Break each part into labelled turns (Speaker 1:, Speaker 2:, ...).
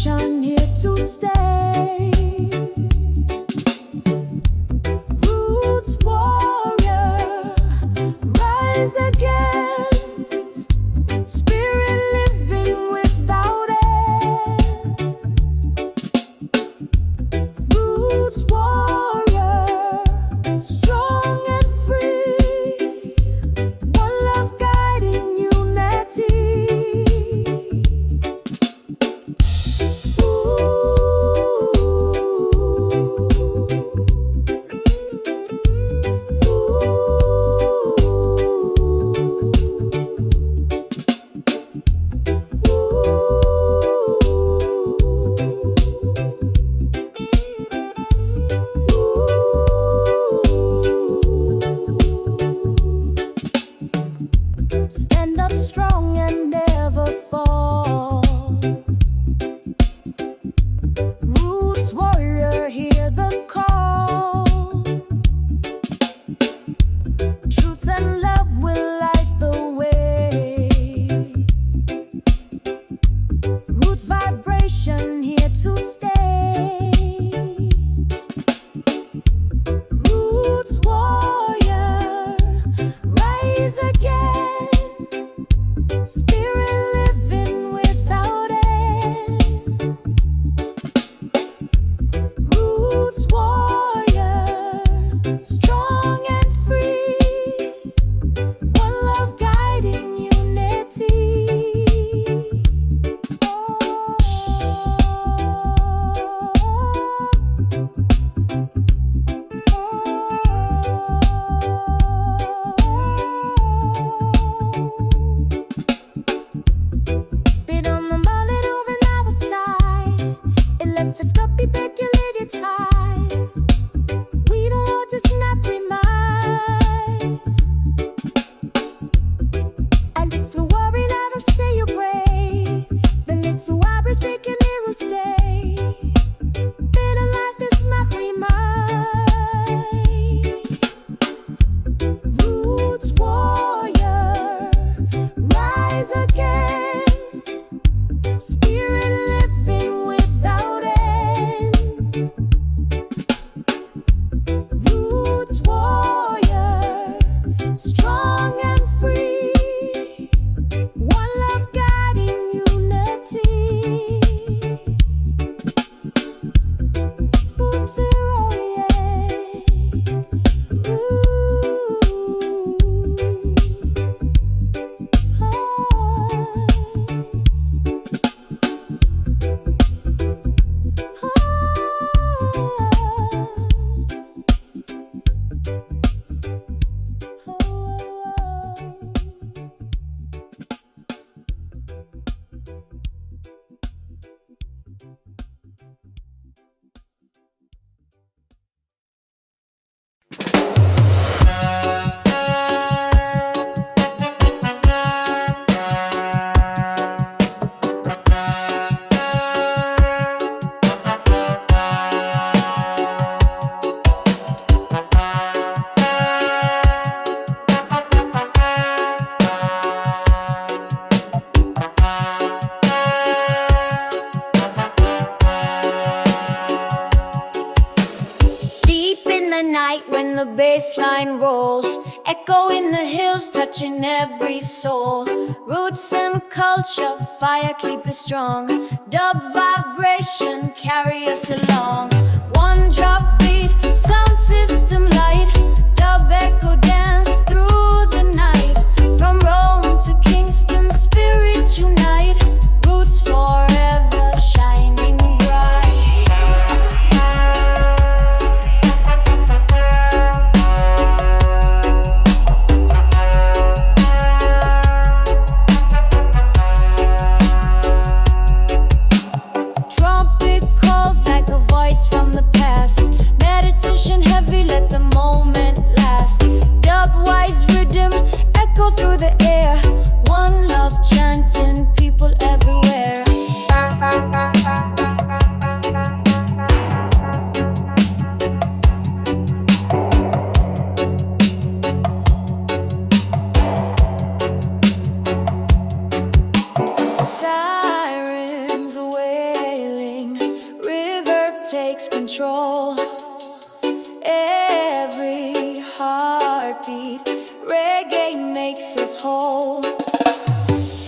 Speaker 1: vibration here to stay. Roots warrior, rise again. Spirit living without end. Roots warrior, strong and free. One love guiding unity. Stand up strong and never fall. Roots warrior, hear the call. Truth and love will light the way. Roots vibration here to stay. Roots warrior, rise again. Spirit living without end. Roots warrior, strong and free. One love guiding unity. Bit on the mullet over now a style. It left for scruppy peculated time. We don't want to snap remind. And if the worry let us say you pray, then if the worry speaking here will stay. Better life is not remind. Roots warrior, rise again. Spirit living without end. Roots warrior, strong and free. One love guiding unity. Roots warrior. Deep in the night when the bass line rolls, echo in the hills touching every soul. Roots and culture, fire keep us strong. Dub vibration carry us along. One drop beat, sound system light. Dub echo dance through the night. From Rome to Kingston, spirit unite. Roots forever shining bright. Trumpet calls like a voice from the past. Meditation heavy, let the moment last. Dub control every heartbeat. Reggae makes us whole.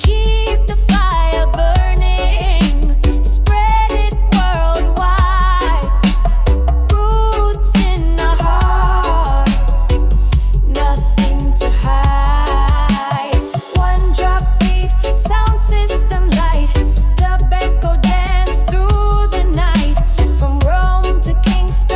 Speaker 1: Keep the fire burning, spread it worldwide. Roots in the heart, nothing to hide. One drop beat, sound system light. The echo dance through the night. From Rome to Kingston,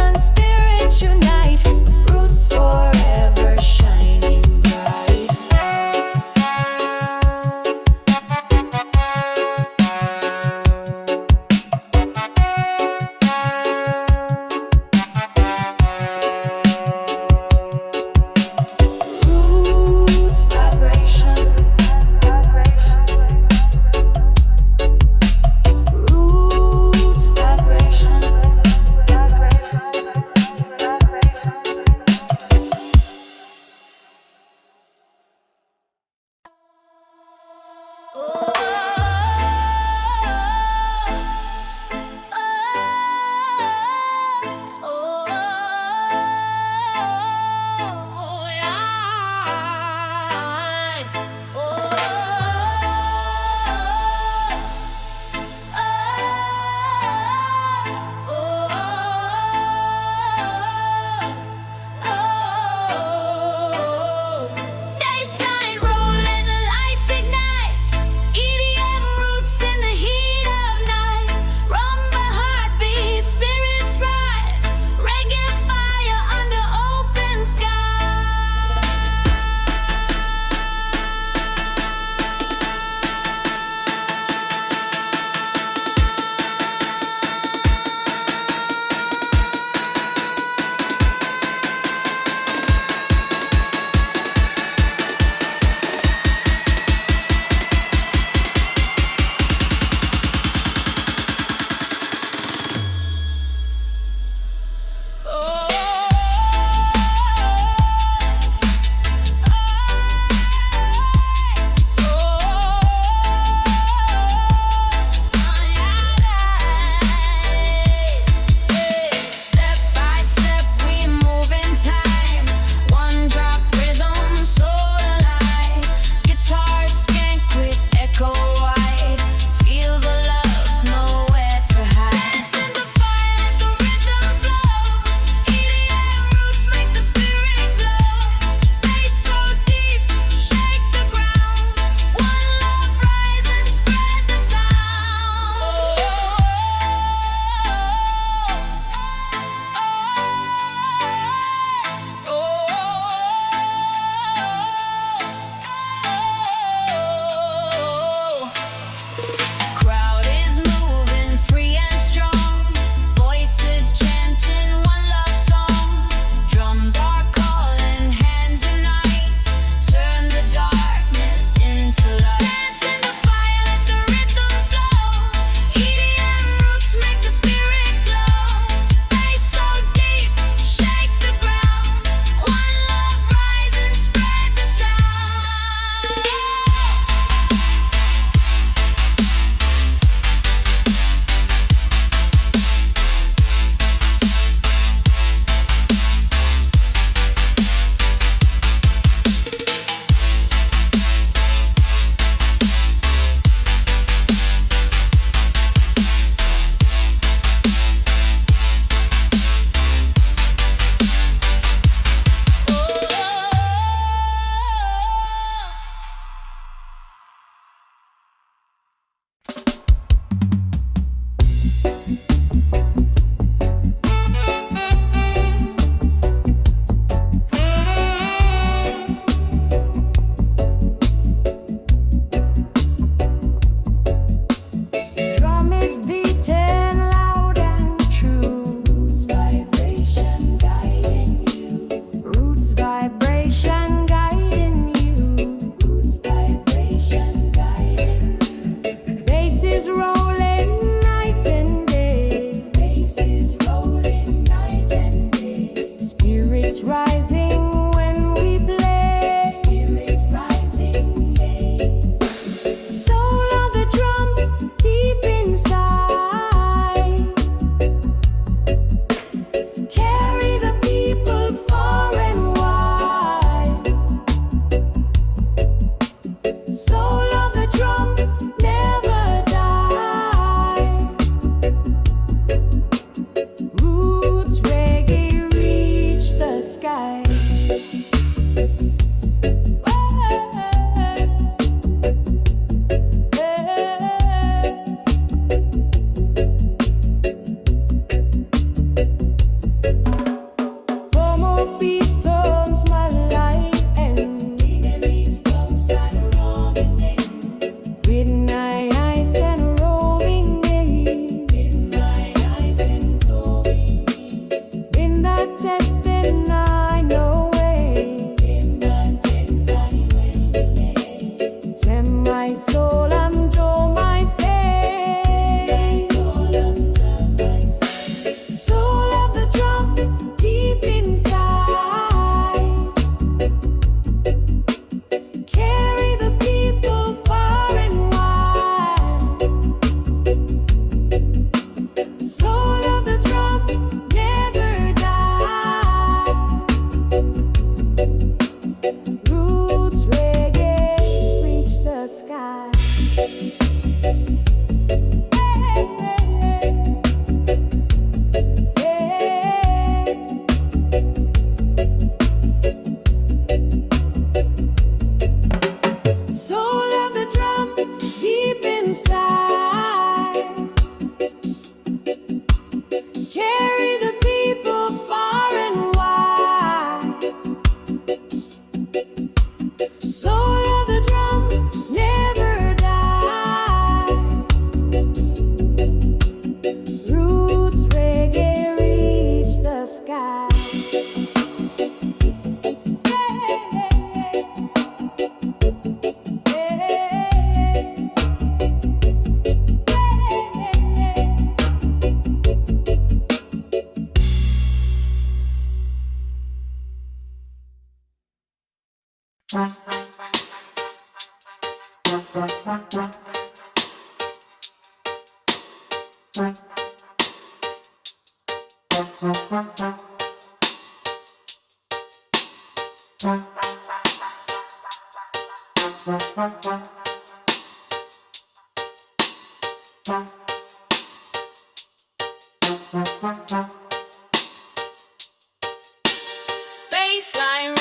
Speaker 1: Bassline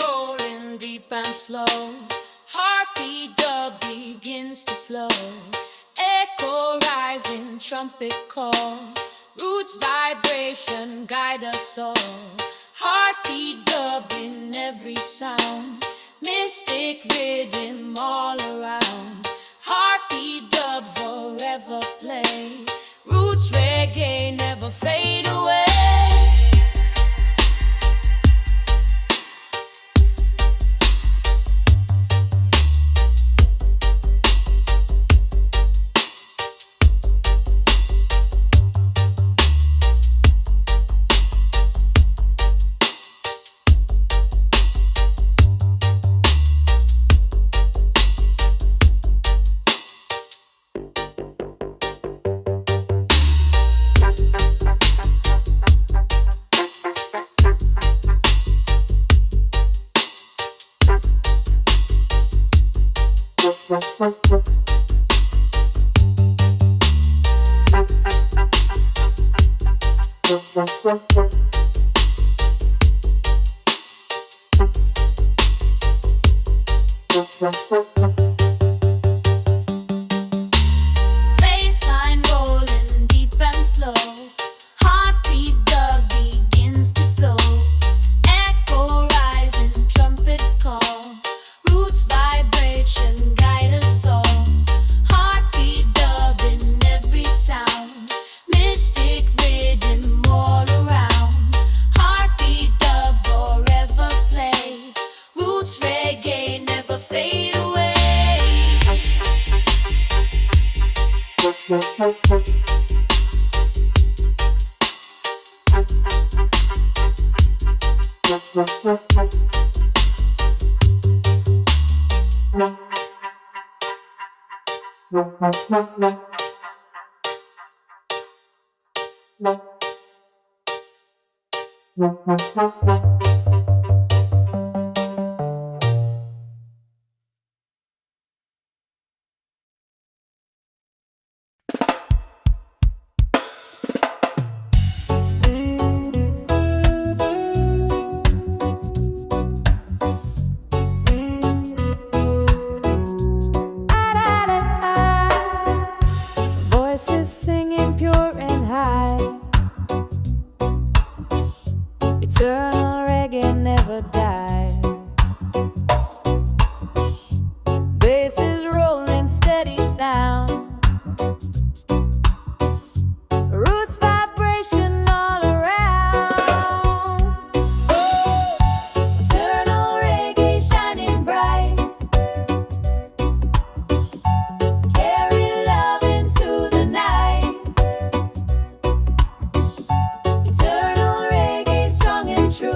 Speaker 1: rolling deep and slow. Heartbeat dub begins to flow. Echo rising, trumpet call. Roots vibration guide us all. Heartbeat dub in every sound. Mystic rhythm all around. Heartbeat dub forever play. Roots reggae never fade away. Bassline rolling deep and slow. Heartbeat dub begins to flow. Echo rising, trumpet call. Roots vibration guide us all. Heartbeat dub in every sound. Mystic rhythm all around. Heartbeat dub forever play. Roots reggae never fade away. Voices singing pure and high. Eternal reggae never die. Bass is rolling steady sound. Roots vibration all around. Eternal reggae shining bright. Carry love into the night. Eternal reggae strong and true.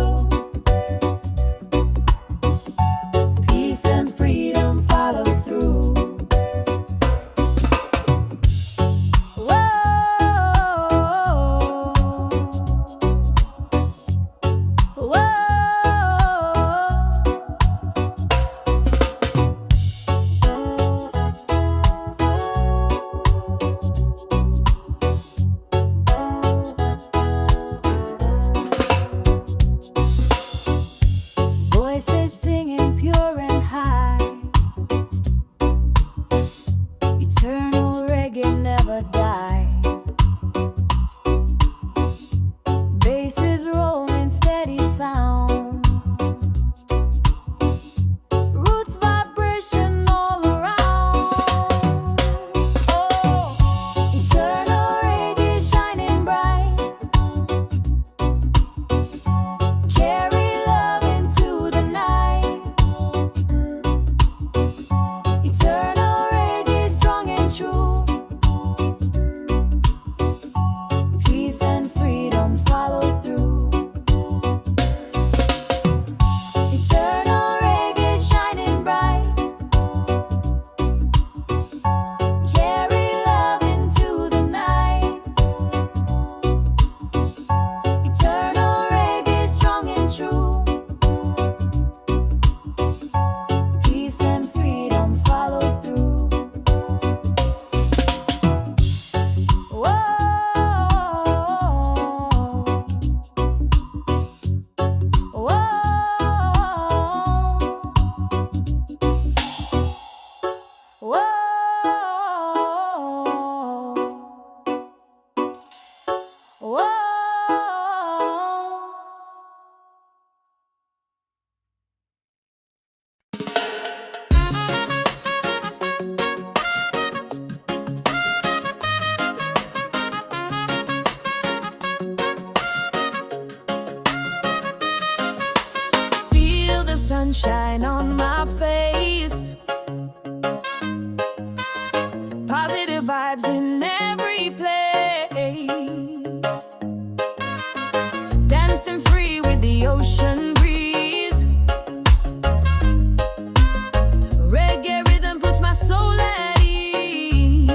Speaker 1: sunshine on my face. Positive vibes in every place. Dancing free with the ocean breeze. Reggae rhythm puts my soul at ease.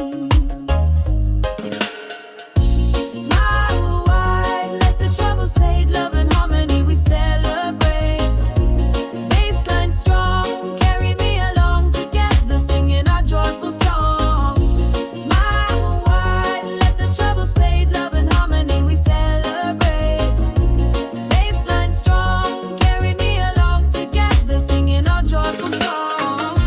Speaker 1: Smile wide, let the troubles fade. Love and harmony we celebrate. Bassline strong, carry me along together, singing our joyful song. Smile wide, let the troubles fade. Love and harmony we celebrate. Bassline strong, carry me along together, singing our joyful song.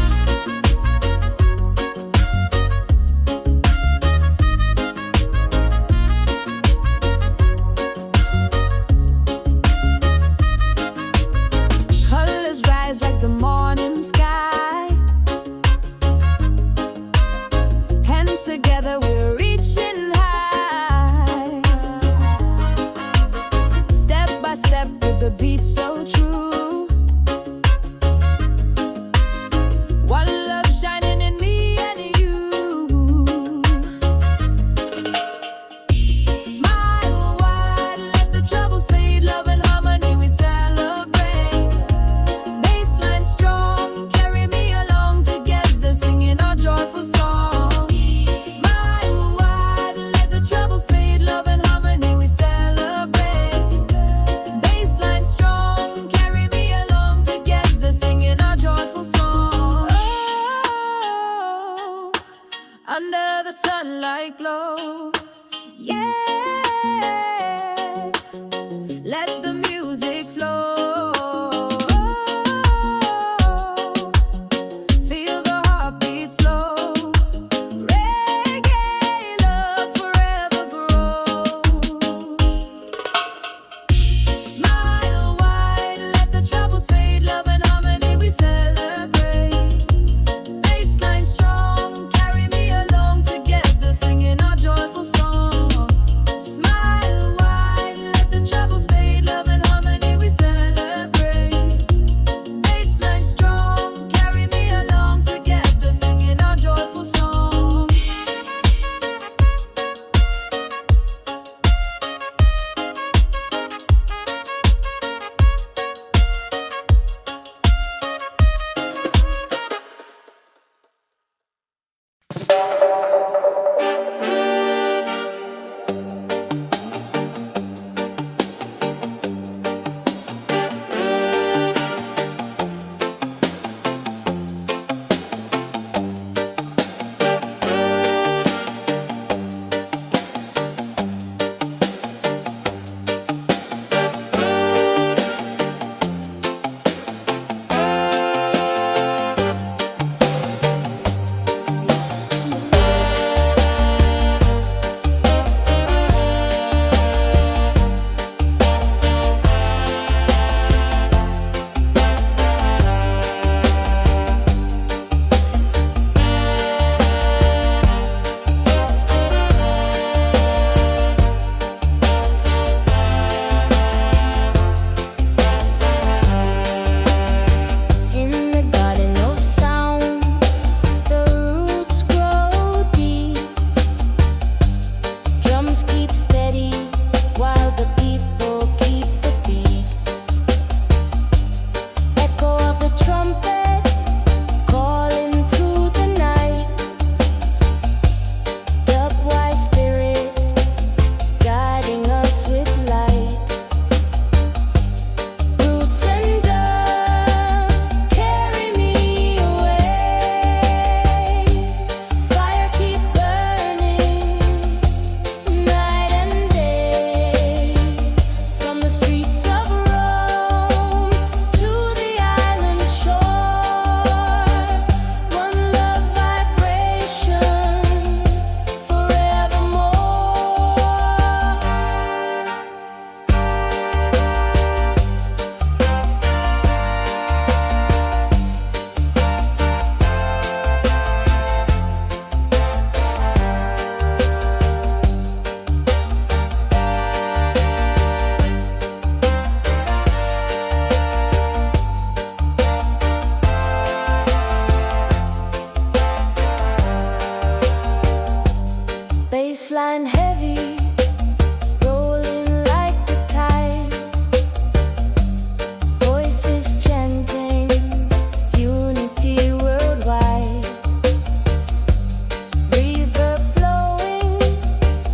Speaker 1: Colors rise like the morning sky. Hands together, we're reaching high. Step by step with the beat so true. One love shining in me and you. Smile wide, let the troubles fade. Love and harmony we celebrate. Bassline strong, carry me along together, singing our joyful song. Smile wide, let the troubles fade. Love and harmony we celebrate. Bassline strong, carry me along together, singing our joyful song. Oh, under the sunlight glow, yeah. Let the music flow. Feel the heartbeat slow. Reggae love forever grows. Smile wide, let the troubles fade. Love and harmony we celebrate. Bassline strong, carry me along together, singing our joyful song. Smile wide, let the troubles fade. Love and harmony we celebrate. Bassline strong, carry me along together, singing our joyful song. In the garden of sound, the roots grow deep. Drums keep steady while the people keep the beat. Echo of the trumpet calling through the night. Dubwise spirit guiding us with light. Roots and dub carry me away. Fire keep burning night and baseline heavy, rolling like the tide. Voices chanting unity worldwide. River flowing,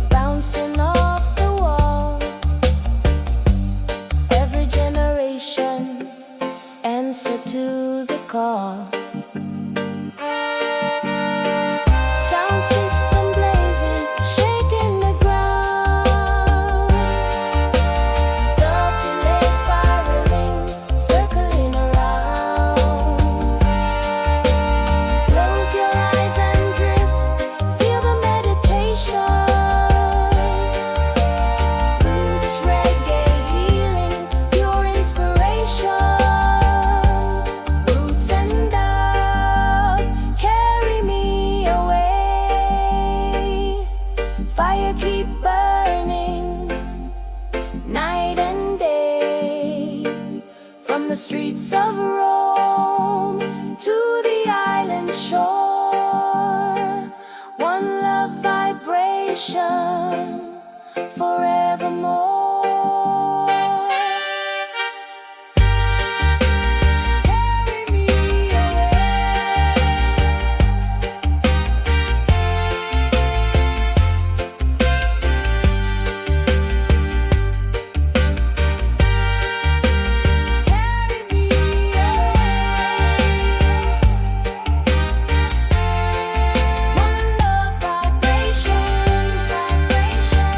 Speaker 1: bouncing off the wall. Every generation answer to the call. Sound system blazing, shaking the ground. The delay spiraling, circling around. Close your eyes and drift, feel the meditation. Roots reggae healing, pure inspiration. Roots and dub, carry me away. Fire keep burning, night and day. From the streets of Rome to the island shore. One love vibration forevermore. Carry me away. Carry me away. One love vibration, vibration.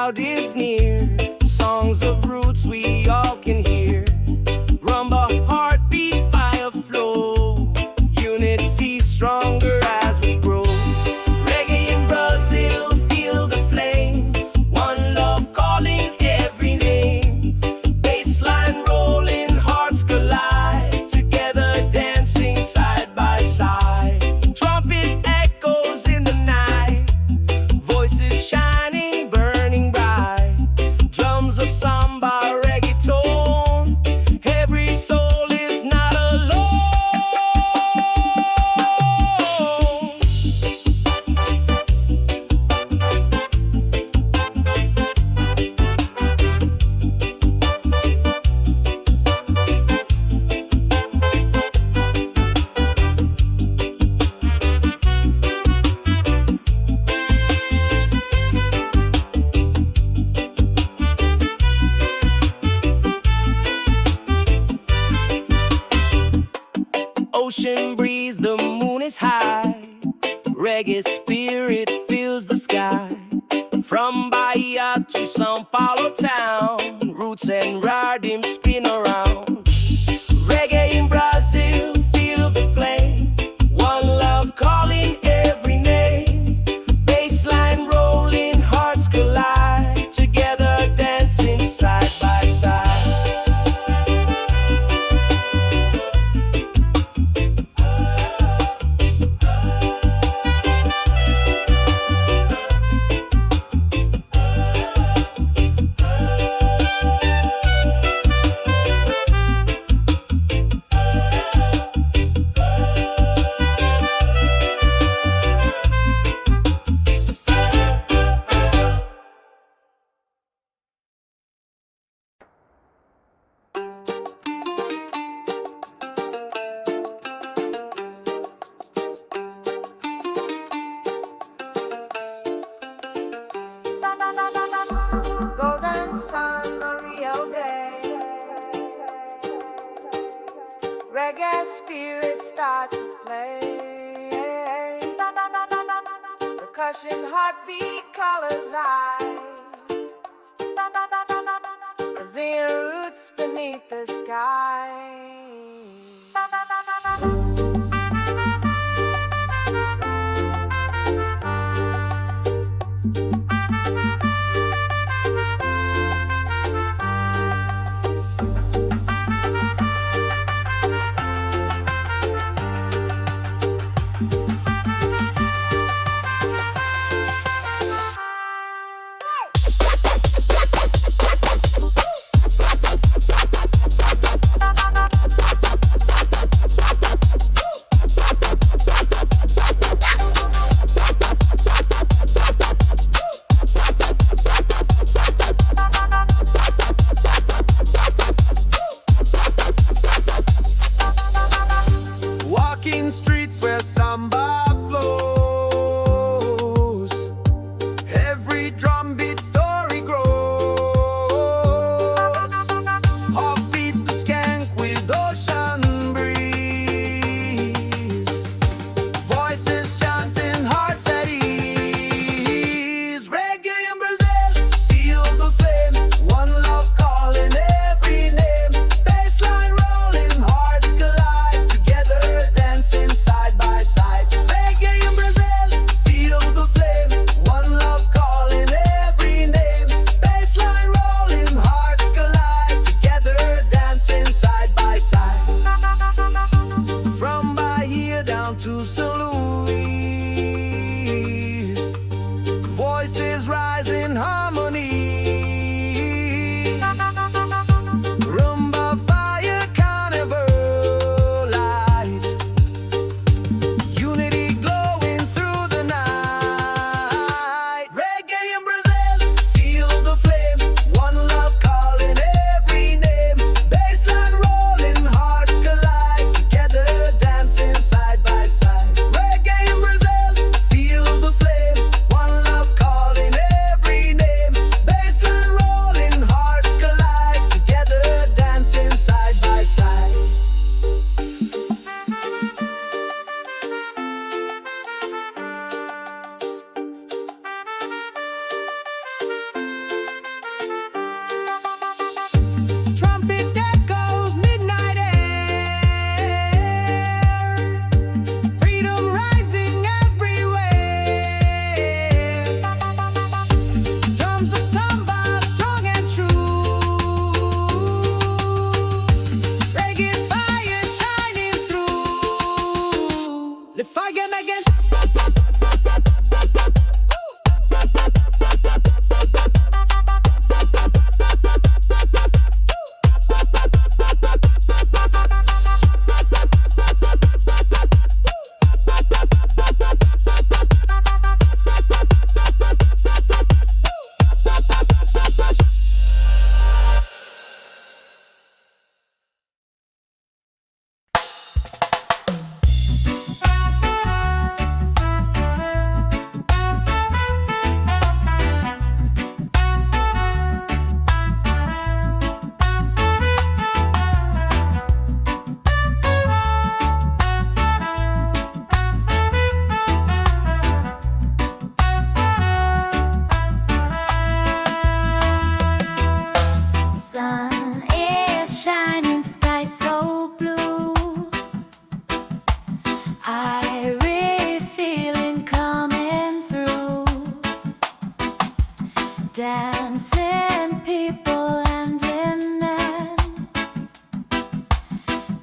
Speaker 1: crowd is near. Songs of roots we all can hear. Rumba, heartbeat, fire flow. Unity stronger as we grow. Reggae in Brazil, feel the flame. One love calling every name. Bassline rolling, hearts collide. Together dancing side by side. Trumpet echoes in the night. Voices shining, burning bright. Drums of samba, reggaeton. Every soul is not alone. Ocean breeze, the moon is high. Reggae spirit fills the sky. From Bahia to São Paulo town, roots and rhythm spin around. Reggae in Brazil, feel the flame. One love calling every name. Bassline rolling, hearts collide. Together dancing side by side. Golden sun, a real day. Reggae spirit starts to play. Percussion, heartbeat, colors eyes. Brazilian roots beneath the sky.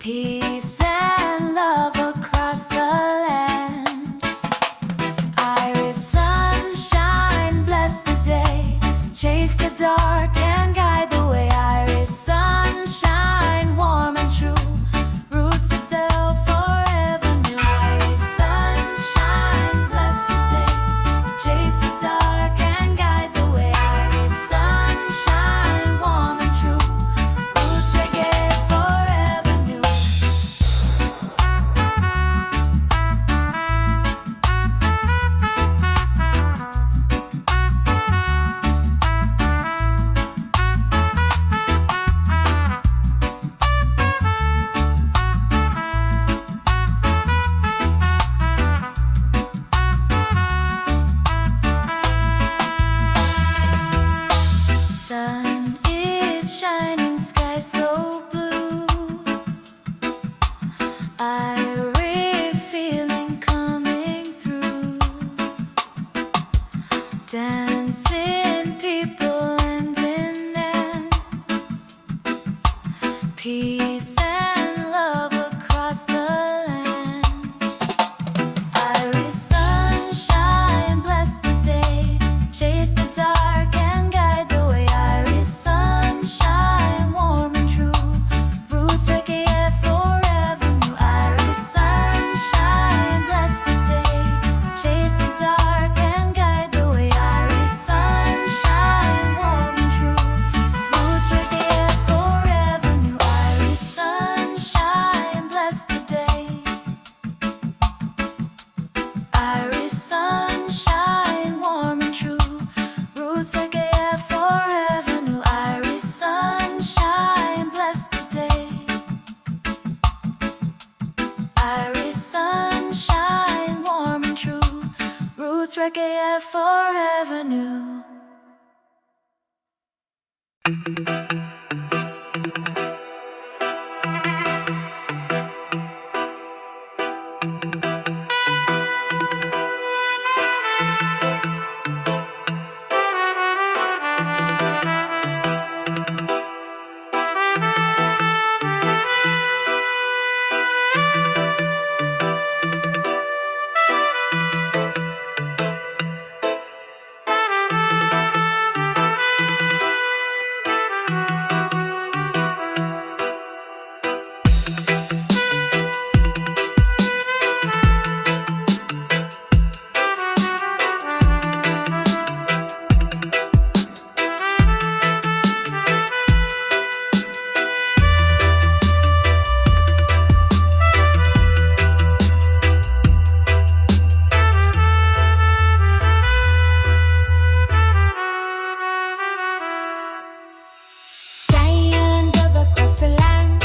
Speaker 1: Peace and love across the land. Irish sunshine, bless the day, chase the dark and guide the way. Irish sunshine, warm and true, roots that they'll forever new. Irish sunshine, bless the day, chase the dark and guide the way. Irish sunshine, warm and true, roots reggae forever new. Sun is shining, sky so blue. Irie feeling coming through. Dancing people hand in hand. Peace and love across the land. Irish sunshine, bless the day, chase the dark and guide the way. Irish sunshine, warm and true, roots reggae forever new. Irish sunshine, bless the day, chase the dark and guide the way. Irish sunshine, warm and true, roots reggae forever new. Irish sunshine, bless the day. Irish sunshine, warm and true, roots reggae forever new. Irish sunshine, bless the day. Irish sunshine, warm and true, roots reggae forever new. Zion, dub across the land.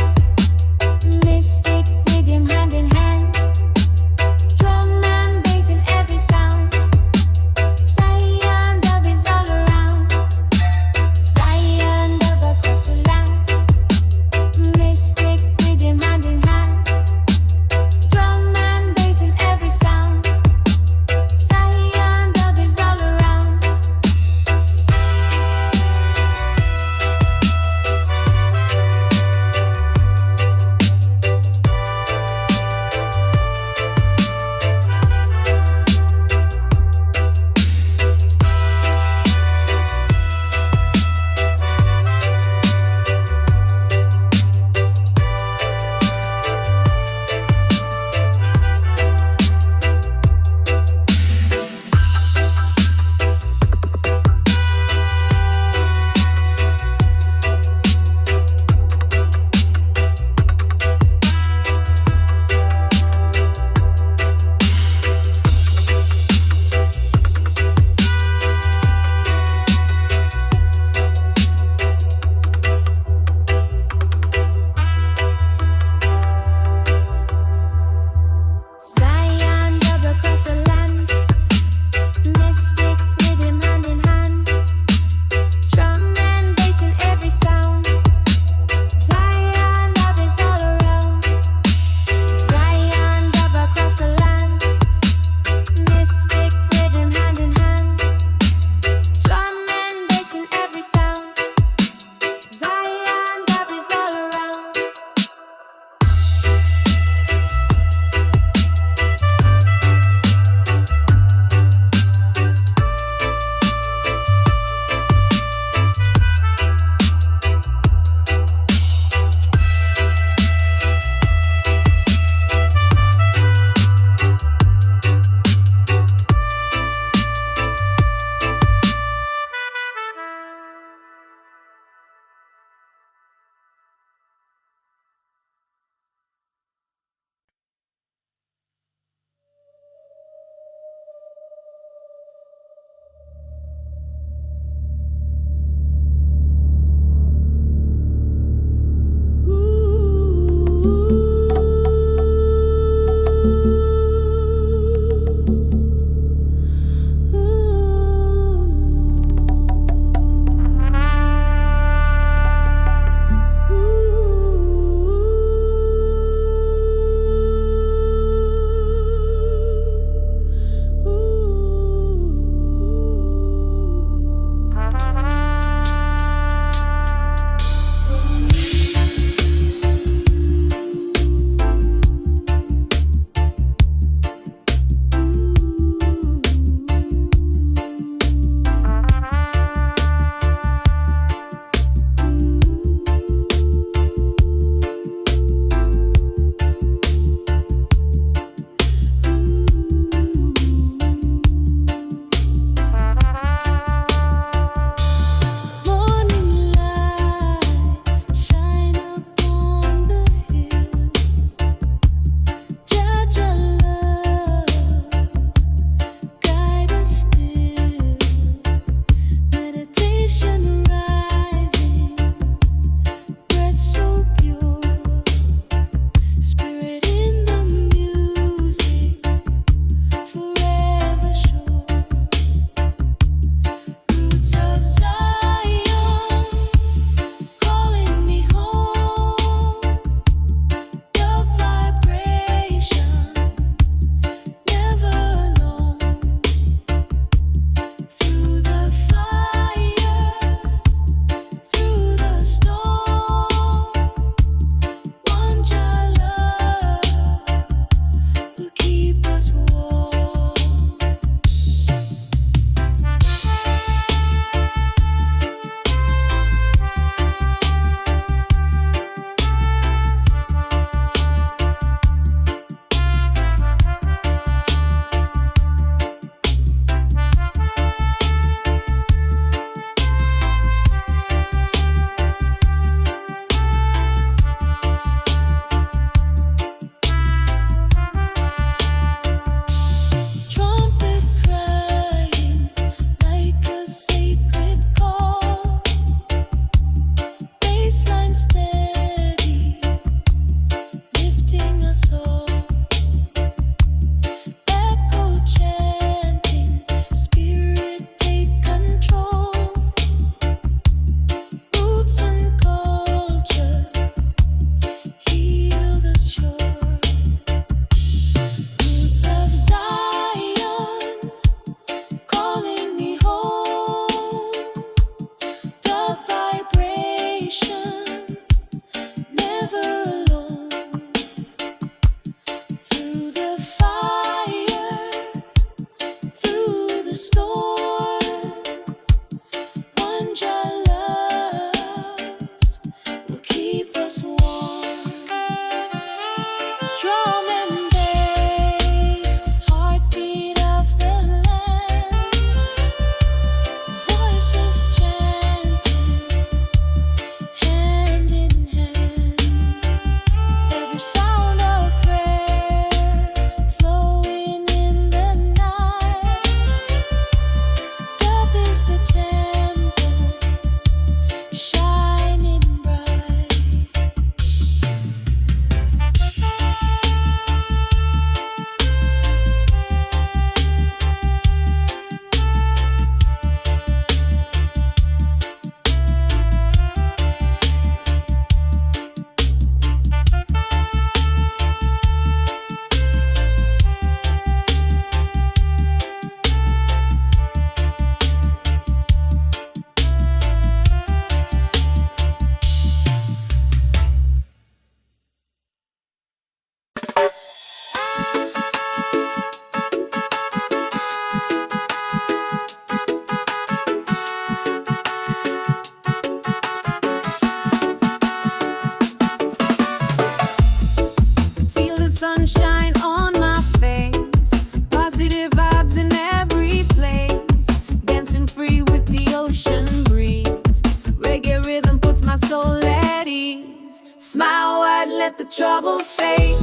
Speaker 1: Smile wide, let the troubles fade.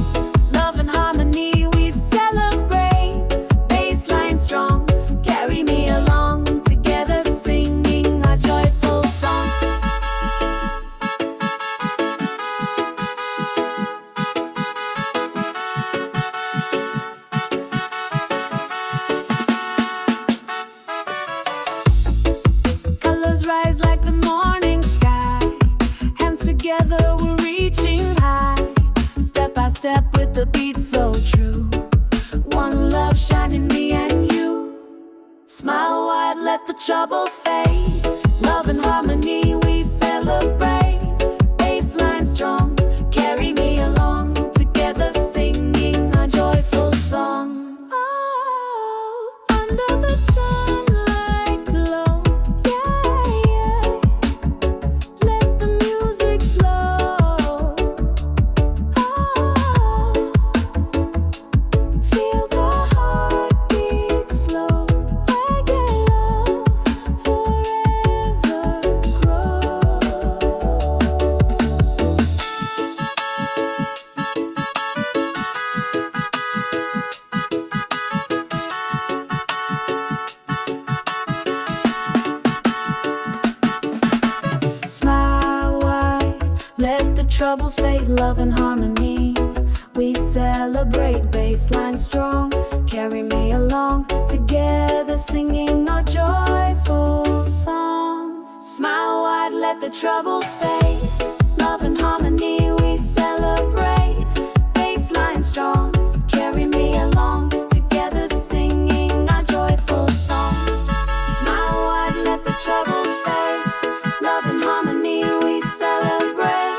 Speaker 1: Love and harmony we celebrate. Bassline strong, carry me along. Together singing a joyful song. let the troubles fade. Love and harmony we celebrate. Bassline strong, carry me along. Together singing a joyful song. Oh, under the sunlight glow, yeah, yeah. Let the music flow. Oh, feel the heartbeat slow. Reggae love forever grow. Smile wide, let the troubles fade. Love and harmony we celebrate. Bassline strong, carry me along. Together singing our joyful song. Smile wide, let the troubles fade. Love and harmony we celebrate. Bassline strong, carry me along. Together singing our joyful song. Smile wide, let the troubles fade. Love and harmony we celebrate.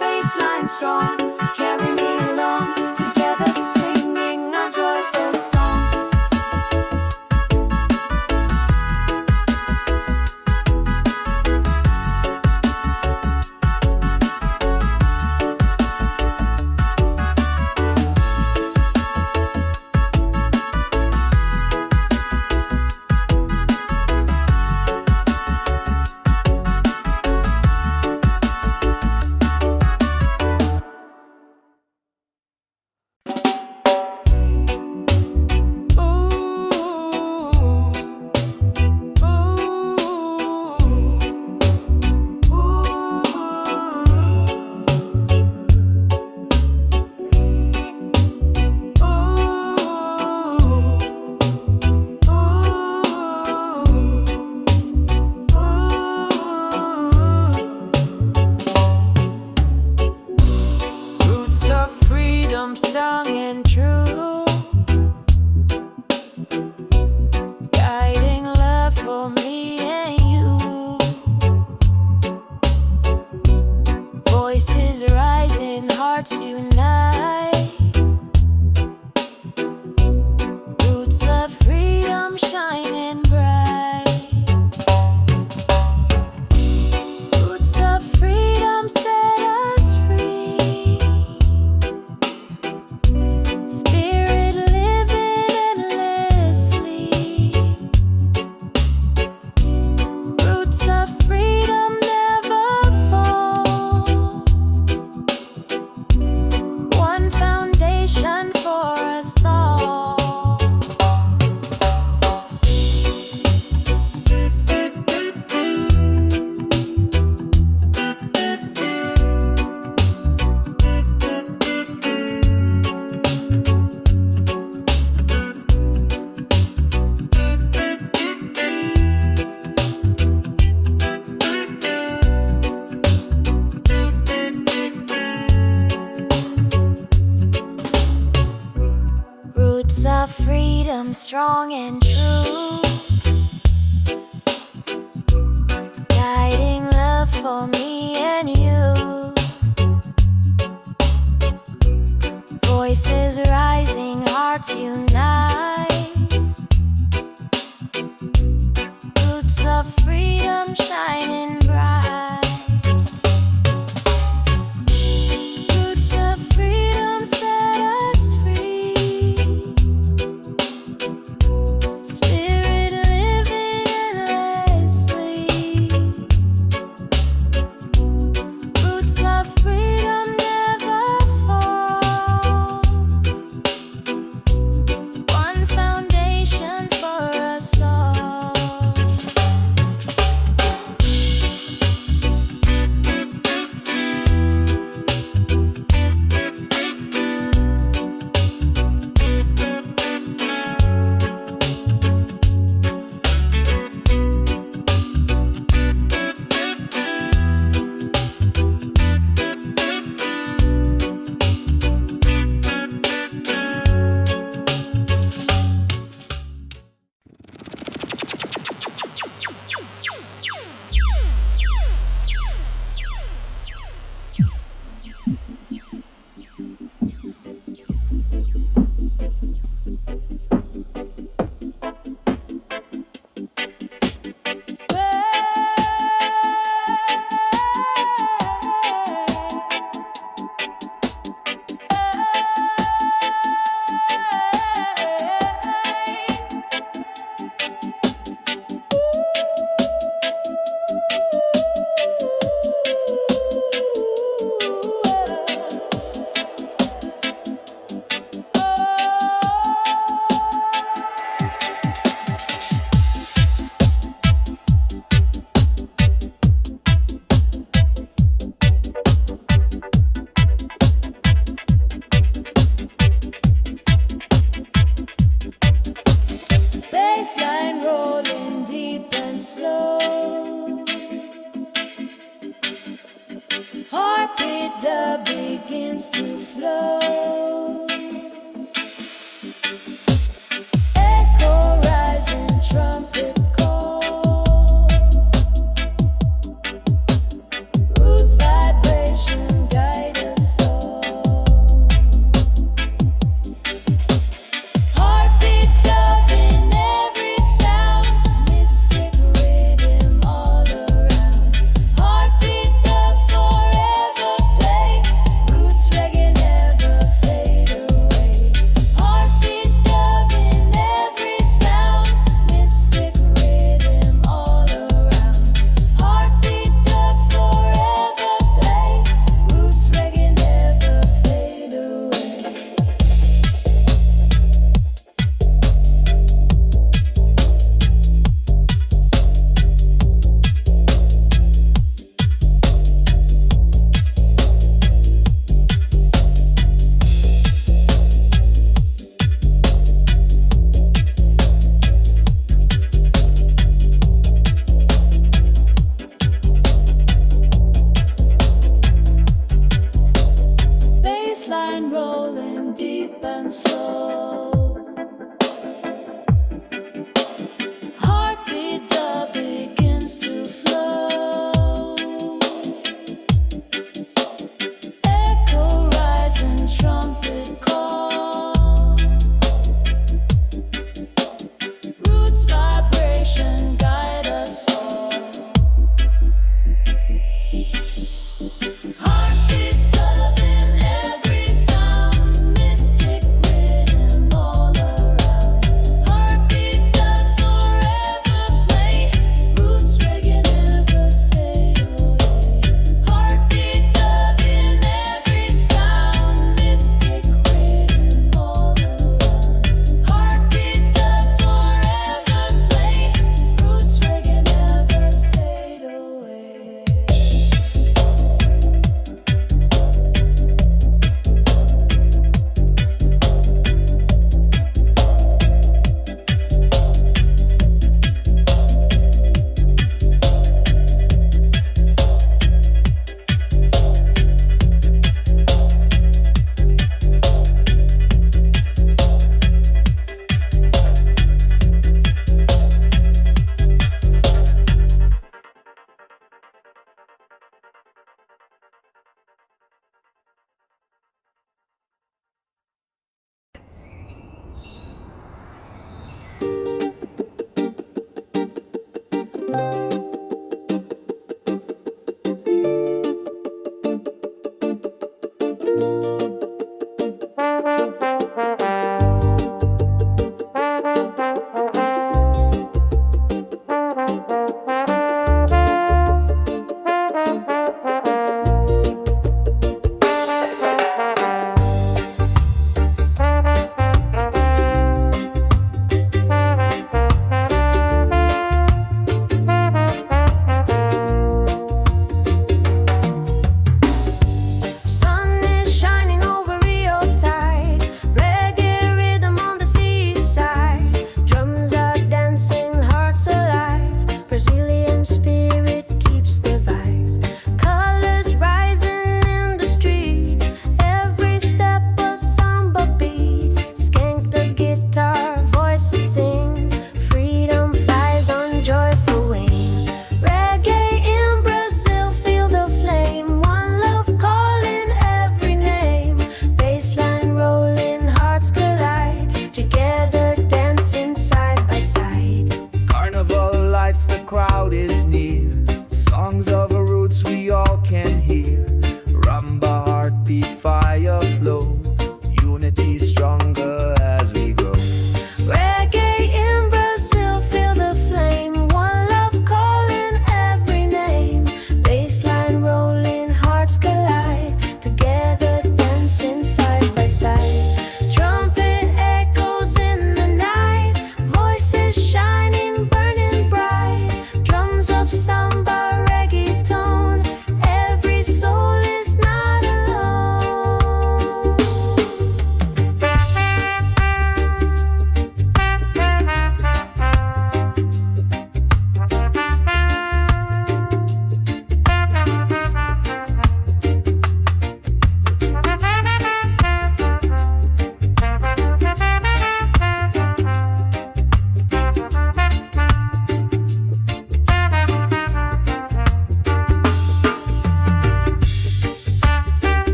Speaker 1: Bassline strong, carry me along. Together singing our joyful song. Roots of freedom, strong and true, guiding love for me and you. Voices rising, hearts unite. Roots of freedom shining bright. Roots of freedom set us free. Spirit living endlessly. Roots of freedom never fall. One foundation for us all. Roots of freedom, strong and true, guiding love for me and you. Voices rising, hearts unite. Roots of freedom shining bright. Roots of freedom set us free. Spirit living endlessly. Roots of freedom never fall. begins to flow. Echo rising, trumpet call. Roots vibration guide us all. Heartbeat dubbing every sound, mystic rhythm all around. Heartbeat dub forever play, roots reggae never fade away. Heartbeat dubbing every sound, mystic rhythm all around. Heartbeat dub forever play, roots reggae never fade away. Bassline rolling deep and slow. Heartbeat dub begins to flow. Echo rising, trumpet call. Roots vibration guide us all. Heartbeat dubbing every sound, mystic rhythm all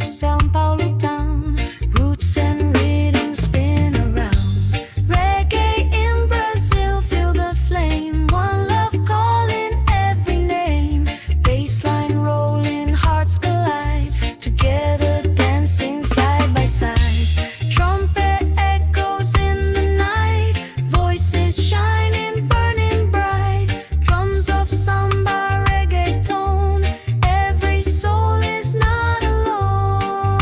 Speaker 1: São Paulo town. Roots and rhythm spin around. Reggae in Brazil, feel the flame. One love calling every name. Bassline rolling, hearts collide. Together dancing side by side. Trumpet echoes in the night. Voices shining, burning bright. Drums of samba, reggaeton. Every soul is not alone.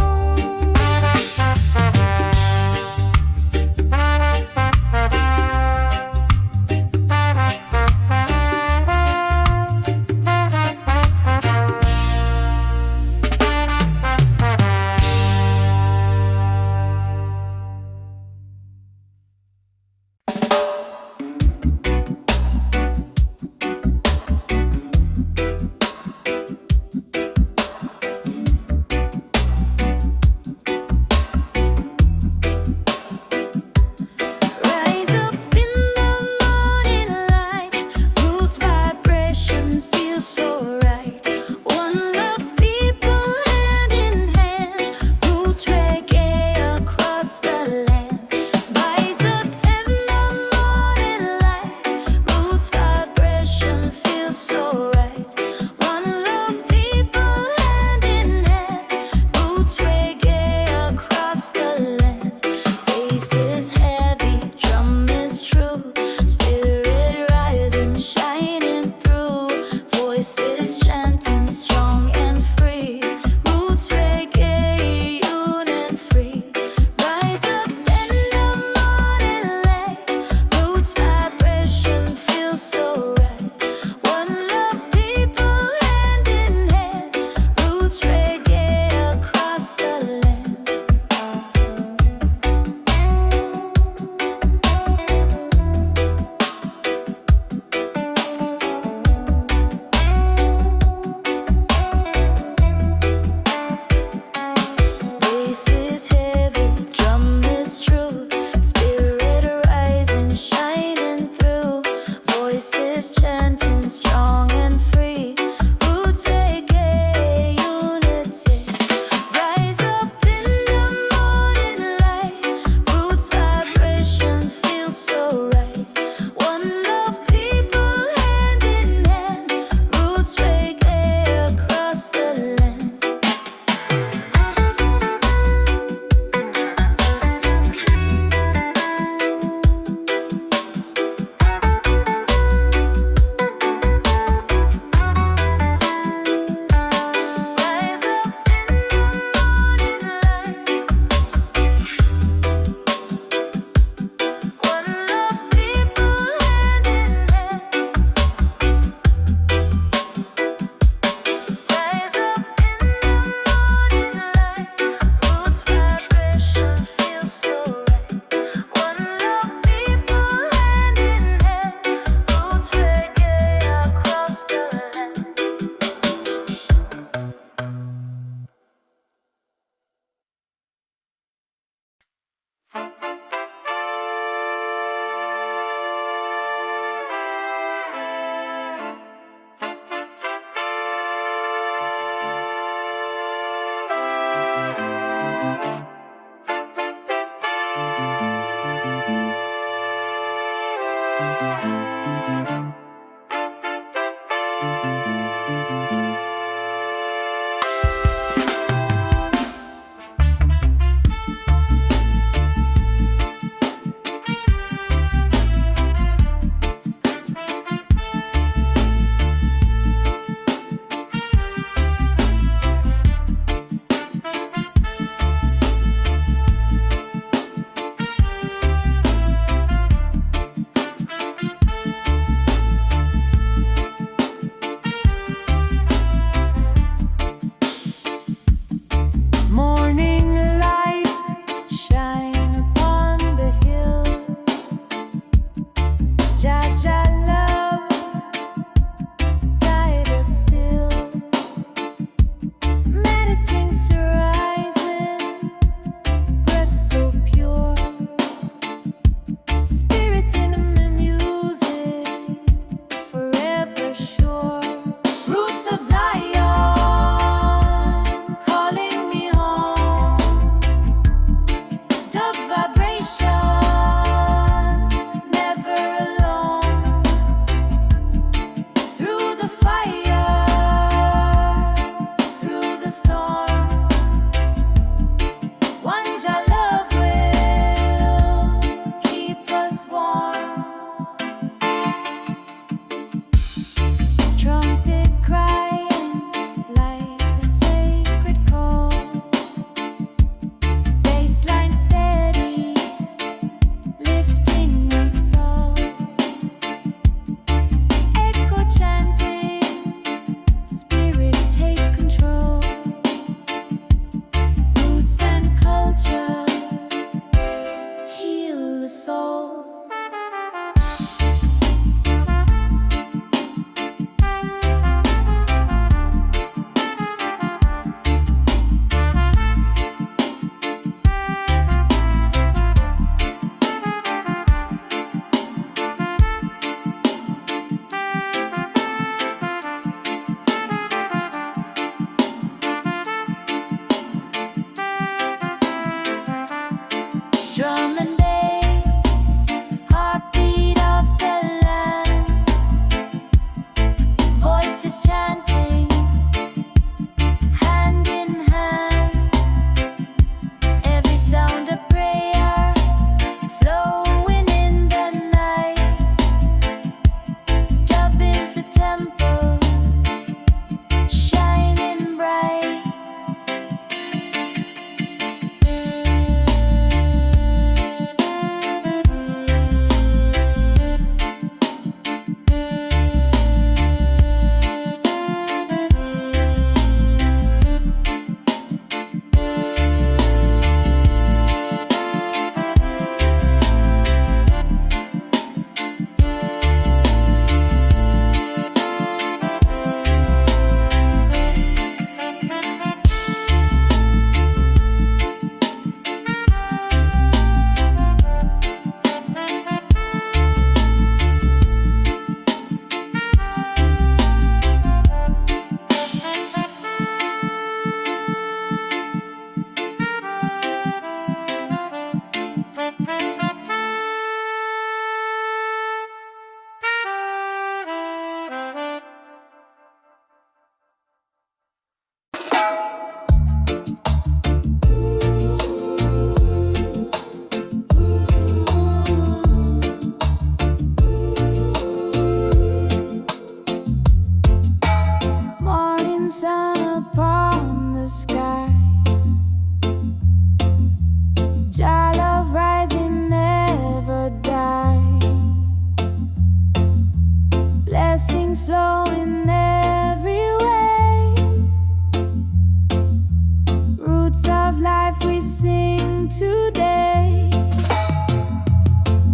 Speaker 1: Roots of life we sing today.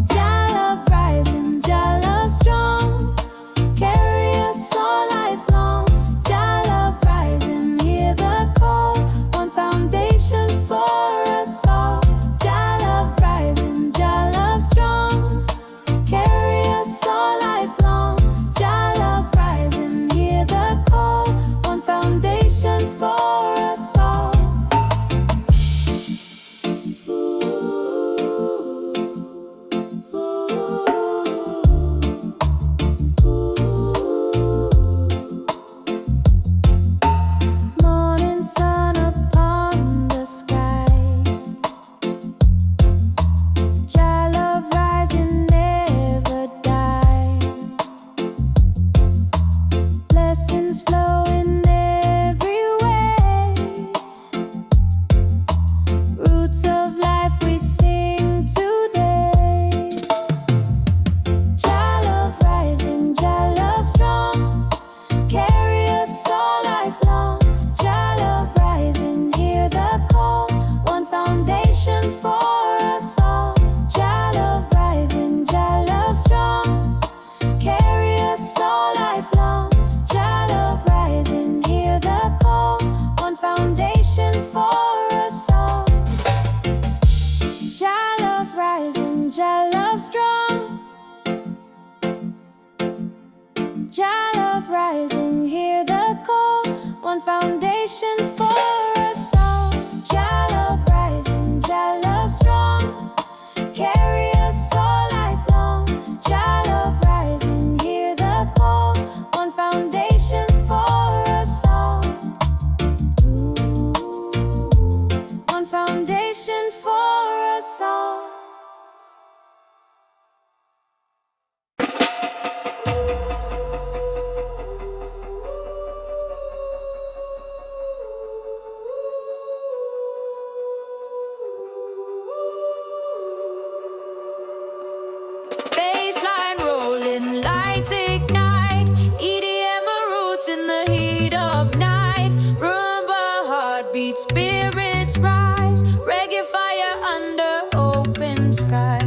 Speaker 1: Jah love rising, Jah love strong, carry us all lifelong. Jah love rising, hear the call, one foundation for us all. Jah love rising, Jah love strong, carry us all lifelong. Jah love rising, hear the call, one foundation for us all. Morning sun upon the sky, Jah love rising, never die. Blessings flowing every way. Roots of life we sing today. Jah love rising, Jah love strong, carry us all lifelong. Jah love rising, hear the call, one foundation for us all. Jah love rising, Jah love strong, carry us all lifelong. Jah love rising, hear the call, one foundation for us all. Jah love rising, Jah love strong, Jah love rising, hear the call, one foundation for us all. Jah love rising, Jah love strong, carry us all lifelong. Jah love rising, hear the call, one foundation for us all. One foundation for us all. Bassline rolling, lights ignite. EDM roots in the heat of night. Rumba heartbeat, spirits rise. Reggae fire under open sky.